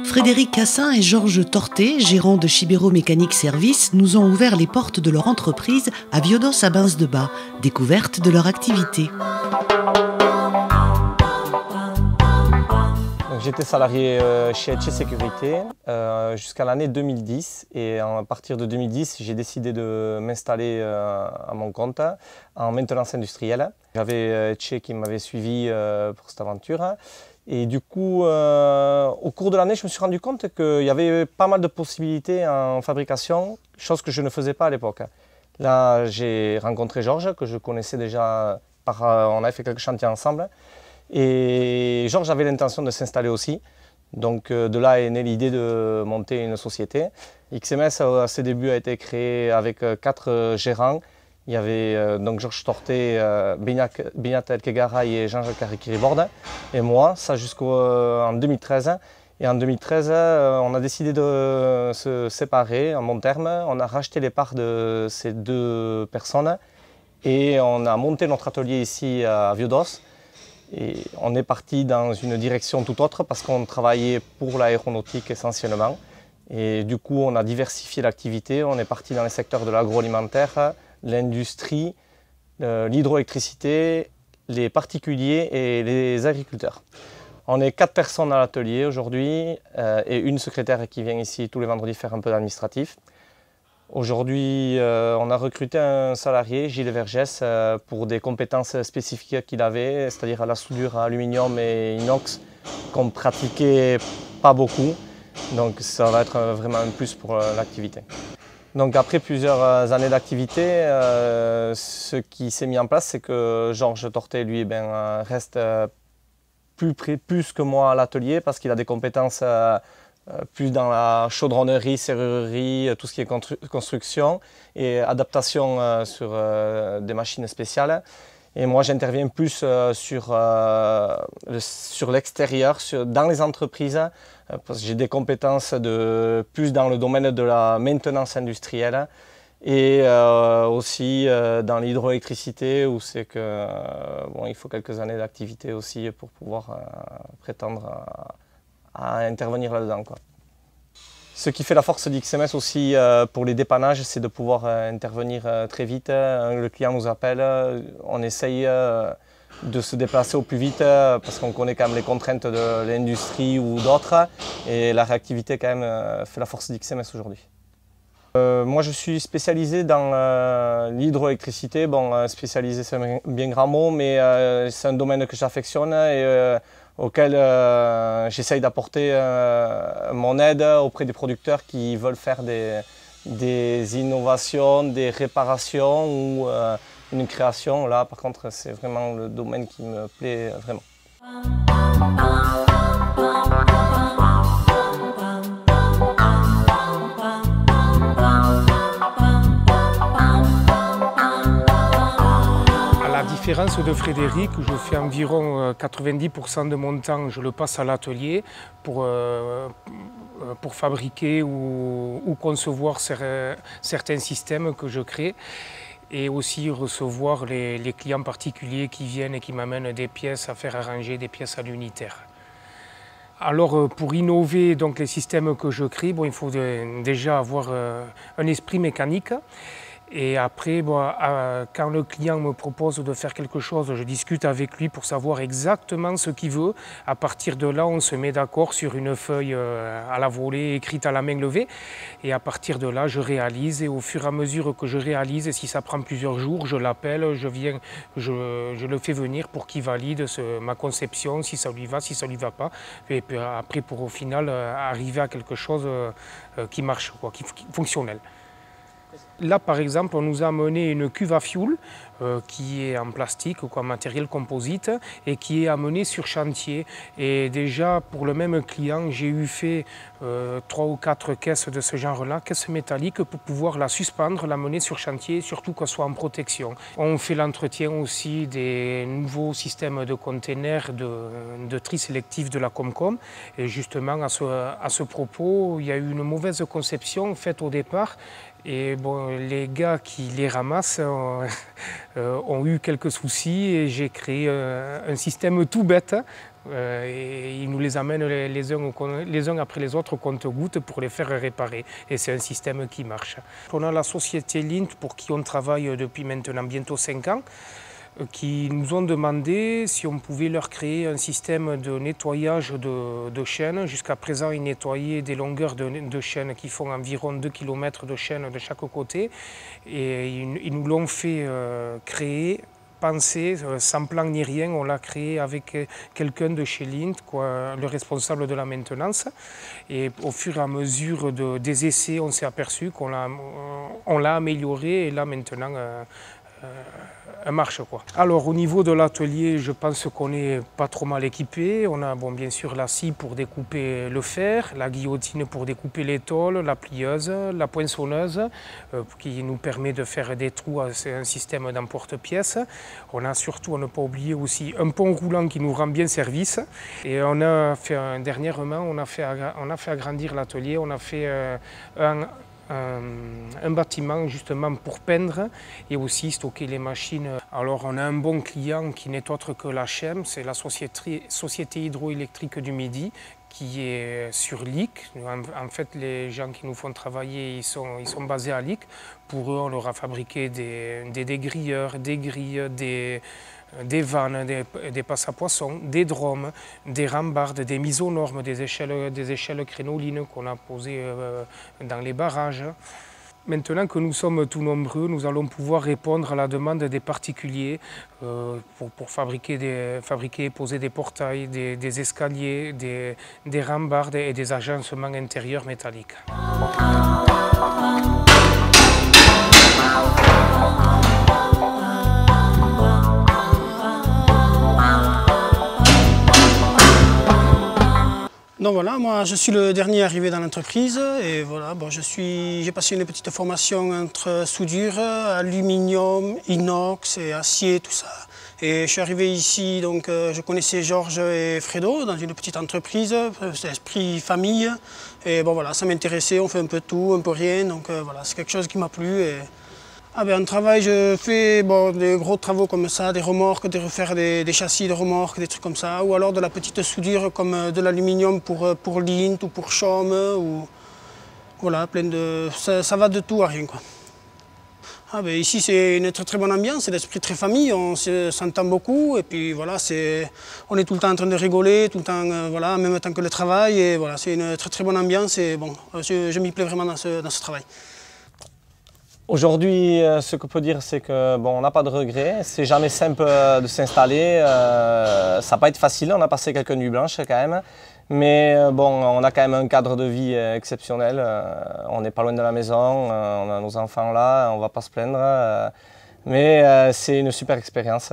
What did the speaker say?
Frédéric Cassin et Georges Torté, gérants de Chibero Mécanique Service, nous ont ouvert les portes de leur entreprise à Viodos à Bains-de-Bas, découverte de leur activité. J'étais salarié chez Etche Sécurité jusqu'à l'année 2010 et à partir de 2010, j'ai décidé de m'installer à mon compte en maintenance industrielle. J'avais Etche qui m'avait suivi pour cette aventure et du coup, au cours de l'année, je me suis rendu compte qu'il y avait pas mal de possibilités en fabrication, chose que je ne faisais pas à l'époque. Là, j'ai rencontré Georges, que je connaissais déjà, on avait fait quelques chantiers ensemble. Et Georges avait l'intention de s'installer aussi, donc de là est née l'idée de monter une société. XMS à ses débuts a été créé avec 4 gérants. Il y avait donc Georges Torté, Beñat Elkegaray et Jean-Jacques Harikiribord et moi, ça jusqu'en 2013. Et en 2013, on a décidé de se séparer en bon terme. On a racheté les parts de ces 2 personnes et on a monté notre atelier ici à Viodos. Et on est parti dans une direction tout autre parce qu'on travaillait pour l'aéronautique essentiellement. Et du coup, on a diversifié l'activité. On est parti dans les secteurs de l'agroalimentaire, l'industrie, l'hydroélectricité, les particuliers et les agriculteurs. On est 4 personnes à l'atelier aujourd'hui et une secrétaire qui vient ici tous les vendredis faire un peu d'administratif. Aujourd'hui, on a recruté un salarié, Gilles Vergès, pour des compétences spécifiques qu'il avait, c'est-à-dire à la soudure à aluminium et inox, qu'on ne pratiquait pas beaucoup. Donc ça va être vraiment un plus pour l'activité. Donc après plusieurs années d'activité, ce qui s'est mis en place, c'est que Georges Torté, lui, reste plus que moi à l'atelier parce qu'il a des compétences plus dans la chaudronnerie, serrurerie, tout ce qui est construction et adaptation sur des machines spéciales. Et moi j'interviens plus sur l'extérieur, dans les entreprises, parce que j'ai des compétences plus dans le domaine de la maintenance industrielle et aussi dans l'hydroélectricité où c'est que il faut quelques années d'activité aussi pour pouvoir prétendre à intervenir là-dedans, quoi. Ce qui fait la force d'XMS aussi pour les dépannages, c'est de pouvoir intervenir très vite. Le client nous appelle, on essaye de se déplacer au plus vite parce qu'on connaît quand même les contraintes de l'industrie ou d'autres. Et la réactivité quand même fait la force d'XMS aujourd'hui. Moi je suis spécialisé dans l'hydroélectricité. Bon, spécialisé c'est un bien grand mot, mais c'est un domaine que j'affectionne et auquel j'essaye d'apporter mon aide auprès des producteurs qui veulent faire des innovations, des réparations ou une création. Là par contre c'est vraiment le domaine qui me plaît vraiment. À la différence de Frédéric, je fais environ 90% de mon temps, je le passe à l'atelier pour fabriquer ou concevoir certains systèmes que je crée et aussi recevoir les clients particuliers qui viennent et qui m'amènent des pièces à faire arranger, des pièces à l'unitaire. Alors pour innover donc, les systèmes que je crée, il faut déjà avoir un esprit mécanique. Et après, quand le client me propose de faire quelque chose, je discute avec lui pour savoir exactement ce qu'il veut. À partir de là, on se met d'accord sur une feuille à la volée, écrite à la main levée. Et à partir de là, je réalise. Et au fur et à mesure que je réalise, et si ça prend plusieurs jours, je l'appelle, je le fais venir pour qu'il valide ma conception, si ça lui va, si ça lui va pas. Et puis après, pour au final arriver à quelque chose qui marche, qui est fonctionnel. Là, par exemple, on nous a amené une cuve à fioul qui est en plastique ou en matériel composite et qui est amenée sur chantier. Et déjà, pour le même client, j'ai eu fait 3 ou 4 caisses de ce genre-là, caisses métalliques, pour pouvoir la suspendre, l'amener sur chantier, et surtout qu'elle soit en protection. On fait l'entretien aussi des nouveaux systèmes de containers de tri sélectif de la Comcom. Et justement, à ce propos, il y a eu une mauvaise conception faite au départ Et bon, les gars qui les ramassent ont eu quelques soucis et j'ai créé un système tout bête. Et ils nous les amènent les uns après les autres au compte-gouttes pour les faire réparer. Et c'est un système qui marche. On a la société Lint pour qui on travaille depuis maintenant bientôt 5 ans, qui nous ont demandé si on pouvait leur créer un système de nettoyage de chaînes. Jusqu'à présent, ils nettoyaient des longueurs de chaînes qui font environ 2 km de chaînes de chaque côté. Et ils nous l'ont fait créer, penser, sans plan ni rien. On l'a créé avec quelqu'un de chez Lint, le responsable de la maintenance. Et au fur et à mesure des essais, on s'est aperçu qu'on l'a amélioré. Et là, maintenant, marche, quoi. Alors au niveau de l'atelier, je pense qu'on n'est pas trop mal équipé. On a bien sûr la scie pour découper le fer, la guillotine pour découper les tôles, la plieuse, la poinçonneuse qui nous permet de faire des trous, c'est un système d'emporte-pièces. On a surtout, à ne pas oublier aussi, un pont roulant qui nous rend bien service. Et on a fait dernièrement, on a fait agrandir l'atelier, on a fait un bâtiment justement pour peindre et aussi stocker les machines. Alors on a un bon client qui n'est autre que la CHEM, c'est la Société hydroélectrique du Midi qui est sur Lic. En fait, les gens qui nous font travailler, ils sont basés à Lic. Pour eux, on leur a fabriqué des dégrilleurs, des grilles, des vannes, des passes à poissons, des dromes, des rambardes, des mises aux normes, des échelles crénolines qu'on a posées dans les barrages. Maintenant que nous sommes tout nombreux, nous allons pouvoir répondre à la demande des particuliers pour fabriquer et poser des portails, des escaliers, des rambardes et des agencements intérieurs métalliques. Donc voilà, moi je suis le dernier arrivé dans l'entreprise et voilà, j'ai passé une petite formation entre soudure, aluminium, inox et acier, tout ça. Et je suis arrivé ici, donc je connaissais Georges et Fredo dans une petite entreprise, c'est esprit famille. Et bon voilà, ça m'intéressait, on fait un peu tout, un peu rien, donc voilà, c'est quelque chose qui m'a plu. En travail, je fais des gros travaux comme ça, des remorques, de refaire des châssis de remorques, des trucs comme ça, ou alors de la petite soudure comme de l'aluminium pour Lint ou pour Chaume, ou voilà, ça va de tout à rien, quoi. Ici c'est une très bonne ambiance, c'est l'esprit très famille, on s'entend beaucoup et puis voilà, on est tout le temps en train de rigoler, tout le temps, voilà, en même temps que le travail, et voilà, c'est une très bonne ambiance et bon, je m'y plais vraiment dans ce travail. Aujourd'hui, ce qu'on peut dire, c'est qu'on n'a pas de regrets. C'est jamais simple de s'installer. Ça n'a pas été facile. On a passé quelques nuits blanches quand même. Mais on a quand même un cadre de vie exceptionnel. On n'est pas loin de la maison. On a nos enfants là. On ne va pas se plaindre. Mais c'est une super expérience.